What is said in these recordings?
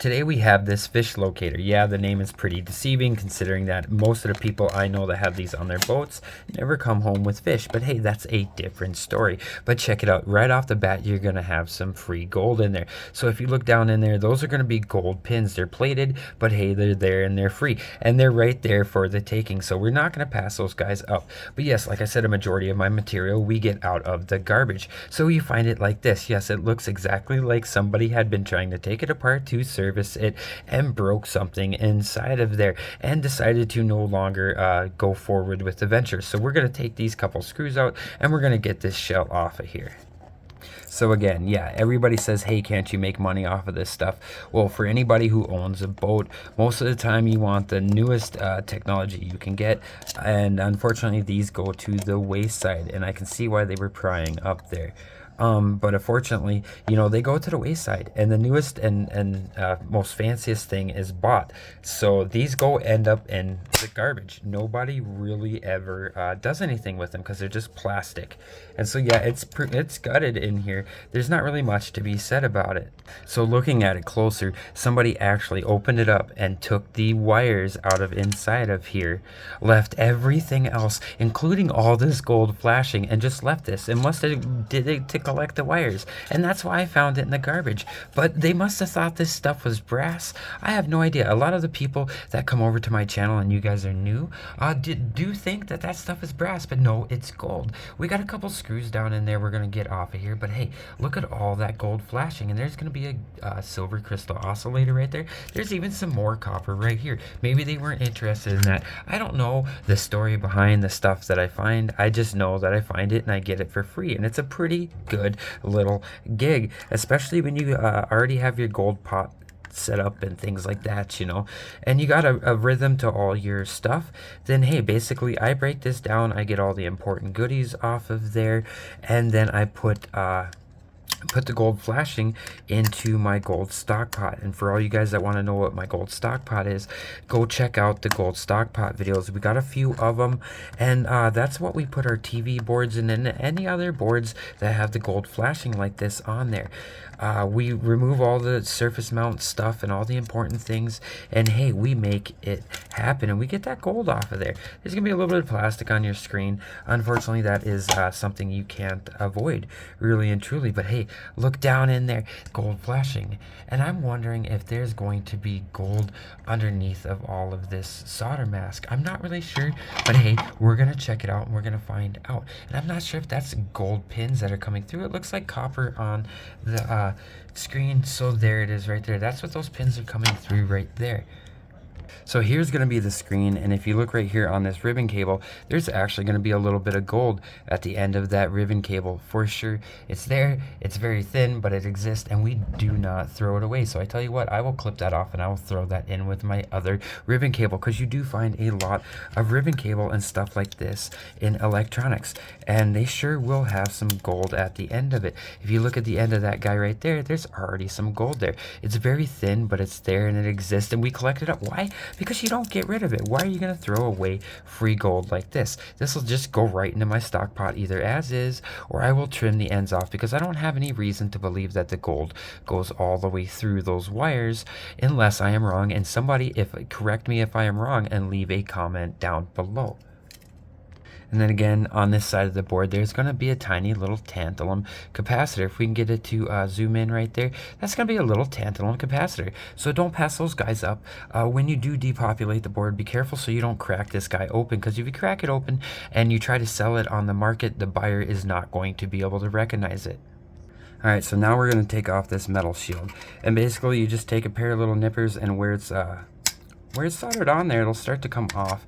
Today we have this fish locator. Yeah, the name is pretty deceiving considering that most of the people I know that have these on their boats never come home with fish. But hey, that's a different story. But check it out. Right off the bat, you're going to have some free gold in there. So if you look down in there, those are going to be gold pins. They're plated, but hey, they're there and they're free. And they're right there for the taking. So we're not going to pass those guys up. But yes, like I said, a majority of my material we get out of the garbage. So you find it like this. Yes, it looks exactly like somebody had been trying to take it apart to service it and broke something inside of there and decided to no longer go forward with the venture. So we're going to take these couple screws out and we're going to get this shell off of here. So again, yeah, everybody says, hey, can't you make money off of this stuff? Well, for anybody who owns a boat, most of the time you want the newest technology you can get. And unfortunately, these go to the wayside. And I can see why they were prying up there. But unfortunately, you know, they go to the wayside, and the newest and most fanciest thing is bought. So these end up in the garbage. Nobody really ever does anything with them because they're just plastic. And so yeah, it's gutted in here. There's not really much to be said about it. So looking at it closer, somebody actually opened it up and took the wires out of inside of here, left everything else, including all this gold flashing, and just left this. It must have did it to collect the wires, and that's why I found it in the garbage. But they must have thought this stuff was brass. I have no idea. A lot of the people that come over to my channel, and you guys are new, do think that that stuff is brass, but no, it's gold. We got a couple screws down in there we're gonna get off of here, but hey, look at all that gold flashing, and there's gonna be a silver crystal oscillator right there. There's even some more copper right here. Maybe they weren't interested in that. I don't know the story behind the stuff that I find. I just know that I find it and I get it for free, and it's a pretty good little gig, especially when you already have your gold pot set up and things like that, you know, and you got a rhythm to all your stuff. Then hey, basically I break this down, I get all the important goodies off of there, and then I put the gold flashing into my gold stock pot. And for all you guys that want to know what my gold stock pot is, go check out the gold stock pot videos. We got a few of them, and that's what we put our TV boards in, and any other boards that have the gold flashing like this on there. We remove all the surface mount stuff and all the important things, and hey, we make it happen, and we get that gold off of there. There's gonna be a little bit of plastic on your screen. Unfortunately, that is something you can't avoid, really and truly. But hey, look down in there, gold flashing, and I'm wondering if there's going to be gold underneath of all of this solder mask. I'm not really sure, but hey, we're gonna check it out and we're gonna find out. And I'm not sure if that's gold pins that are coming through. It looks like copper on the screen, so there it is right there. That's what those pins are coming through right there. So here's going to be the screen, and if you look right here on this ribbon cable, there's actually going to be a little bit of gold at the end of that ribbon cable for sure. It's there, it's very thin, but it exists, and we do not throw it away. So I tell you what, I will clip that off and I will throw that in with my other ribbon cable, because you do find a lot of ribbon cable and stuff like this in electronics, and they sure will have some gold at the end of it. If you look at the end of that guy right there, there's already some gold there. It's very thin, but it's there and it exists, and we collect it up. Why? Because you don't get rid of it. Why are you going to throw away free gold like this? This will just go right into my stock pot either as is, or I will trim the ends off, because I don't have any reason to believe that the gold goes all the way through those wires unless I am wrong. And somebody correct me if I am wrong and leave a comment down below. And then again, on this side of the board, there's going to be a tiny little tantalum capacitor. If we can get it to zoom in right there, that's going to be a little tantalum capacitor. So don't pass those guys up. When you do depopulate the board, be careful so you don't crack this guy open, because if you crack it open and you try to sell it on the market, the buyer is not going to be able to recognize it. Alright, so now we're going to take off this metal shield. And basically, you just take a pair of little nippers, and where it's soldered on there, it'll start to come off.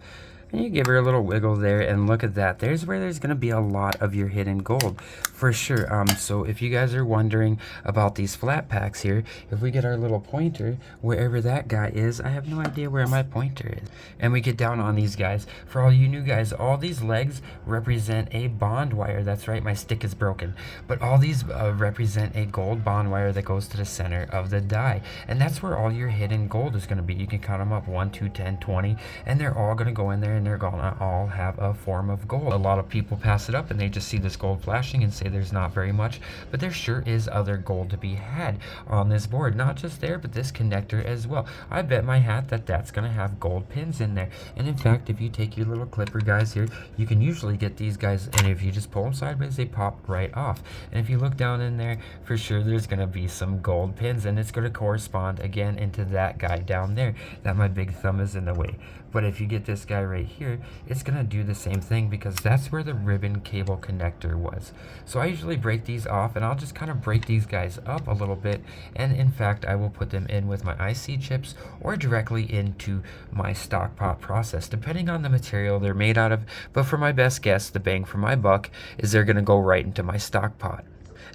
And you give her a little wiggle there, and look at that. There's where there's going to be a lot of your hidden gold for sure. So if you guys are wondering about these flat packs here, if we get our little pointer wherever that guy is, I have no idea where my pointer is, and we get down on these guys. For all you new guys, all these legs represent a bond wire. That's right, my stick is broken, but all these represent a gold bond wire that goes to the center of the die, and that's where all your hidden gold is going to be. You can count them up, 1, 2, 10, 20, and they're all going to go in there, and they're gonna all have a form of gold. A lot of people pass it up and they just see this gold flashing and say there's not very much, but there sure is other gold to be had on this board. Not just there, but this connector as well. I bet my hat that that's gonna have gold pins in there. And in fact, if you take your little clipper guys here, you can usually get these guys, and if you just pull them sideways, they pop right off. And if you look down in there, for sure there's gonna be some gold pins, and it's gonna correspond again into that guy down there that my big thumb is in the way. But if you get this guy right here, it's gonna do the same thing because that's where the ribbon cable connector was. So I usually break these off, and I'll just kind of break these guys up a little bit, and in fact I will put them in with my IC chips or directly into my stock pot process, depending on the material they're made out of. But for my best guess, the bang for my buck is they're gonna go right into my stock pot.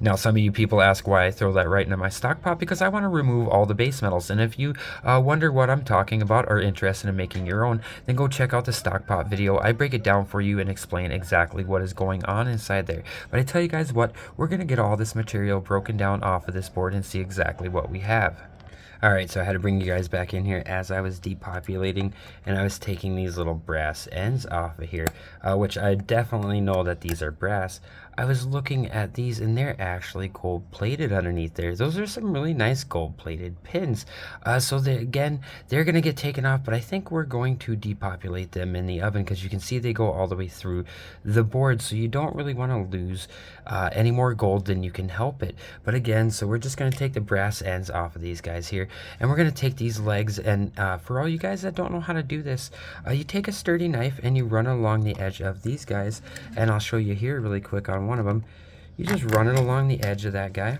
Now, some of you people ask why I throw that right into my stock pot, because I want to remove all the base metals. And if you wonder what I'm talking about or interested in making your own, then go check out the stock pot video. I break it down for you and explain exactly what is going on inside there. But I tell you guys what, we're going to get all this material broken down off of this board and see exactly what we have. Alright, so I had to bring you guys back in here as I was depopulating, and I was taking these little brass ends off of here, which I definitely know that these are brass. I was looking at these, and they're actually gold plated underneath there. Those are some really nice gold plated pins. So again, they're going to get taken off, but I think we're going to depopulate them in the oven because you can see they go all the way through the board, so you don't really want to lose any more gold than you can help it. But again, so we're just going to take the brass ends off of these guys here, and we're going to take these legs, and for all you guys that don't know how to do this, you take a sturdy knife and you run along the edge of these guys, and I'll show you here really quick on one of them. You just run it along the edge of that guy,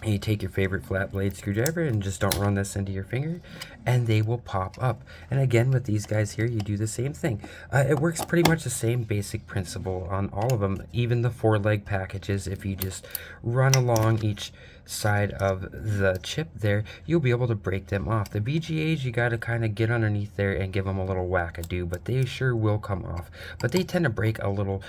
and you take your favorite flat blade screwdriver and just don't run this into your finger, and they will pop up. And again, with these guys here, you do the same thing. It works pretty much the same basic principle on all of them, even the 4-leg packages. If you just run along each side of the chip there, you'll be able to break them off. The BGAs, you got to kind of get underneath there and give them a little whack-a-do, but they sure will come off. But they tend to break a little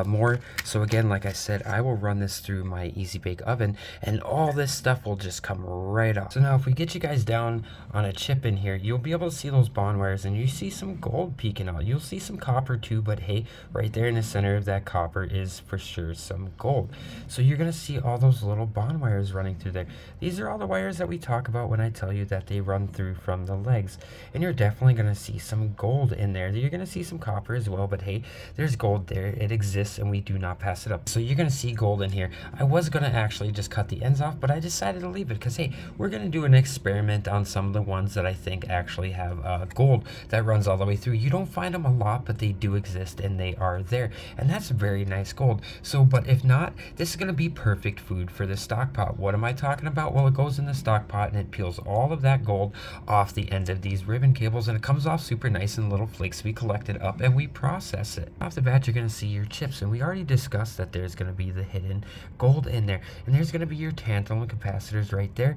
more. So again, like I said, I will run this through my Easy Bake Oven, and all this stuff will just come right off. So now if we get you guys down on a chip in here, you'll be able to see those bond wires, and you see some gold peeking out. You'll see some copper too, but hey, right there in the center of that copper is for sure some gold. So you're going to see all those little bond wires running through there. These are all the wires that we talk about when I tell you that they run through from the legs, and you're definitely going to see some gold in there. You're going to see some copper as well, but hey, there's gold there. It exists, and we do not pass it up. So you're going to see gold in here. I was going to actually just cut the ends off, but I decided to leave it because hey, we're going to do an experiment on some of the ones that I think actually have gold that runs all the way through. You don't find them a lot, but they do exist, and they are there, and that's very nice gold. So but if not, this is going to be perfect food for the stock pot. What am I talking about? Well, it goes in the stock pot and it peels all of that gold off the end of these ribbon cables, and it comes off super nice in little flakes. We collect it up and we process it. Off the bat, you're going to see your chips, and we already discussed that there's going to be the hidden gold in there, and there's going to be your tantalum capacitors right there.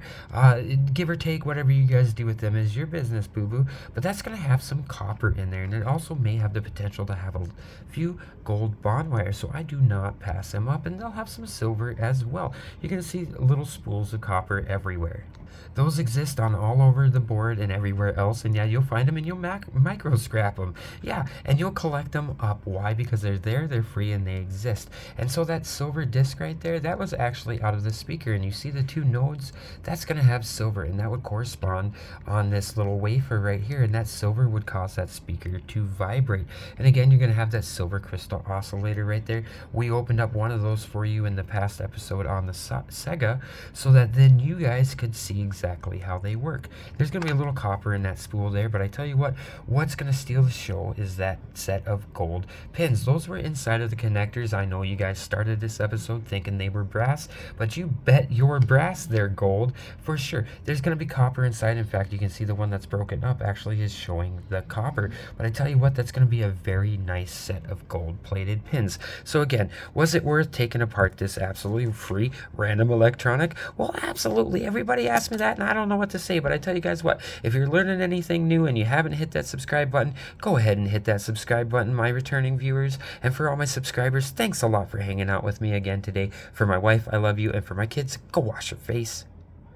Give or take, whatever you guys do with them is your business, boo-boo, but that's going to have some copper in there, and it also may have the potential to have a few gold bond wires, so I do not pass them up, and they'll have some silver as well. You're going to see little spools of copper everywhere. Those exist on all over the board and everywhere else, and yeah, you'll find them and you'll micro scrap them. Yeah, and you'll collect them up. Why? Because they're there, they're free, and they exist. And so that silver disc right there, that was actually out of the speaker, and you see the two nodes, that's going to have silver, and that would correspond on this little wafer right here, and that silver would cause that speaker to vibrate. And again, you're going to have that silver crystal oscillator right there. We opened up one of those for you in the past episode on the Sega, so that then you guys could see exactly how they work. There's going to be a little copper in that spool there, but I tell you what, what's going to steal the show is that set of gold pins. Those were inside of the connectors. I know you guys started this episode thinking they were brass, but you bet your brass they're gold for sure. There's going to be copper inside. In fact, you can see the one that's broken up actually is showing the copper, but I tell you what, that's going to be a very nice set of gold plated pins. So again, was it worth taking apart this absolutely free random electronic? Well, absolutely. Everybody asked me that, and I don't know what to say, but I tell you guys what, if you're learning anything new and you haven't hit that subscribe button, go ahead and hit that subscribe button, my returning viewers. And for all my subscribers, thanks a lot for hanging out with me again today. For my wife, I love you, and for my kids, go wash your face.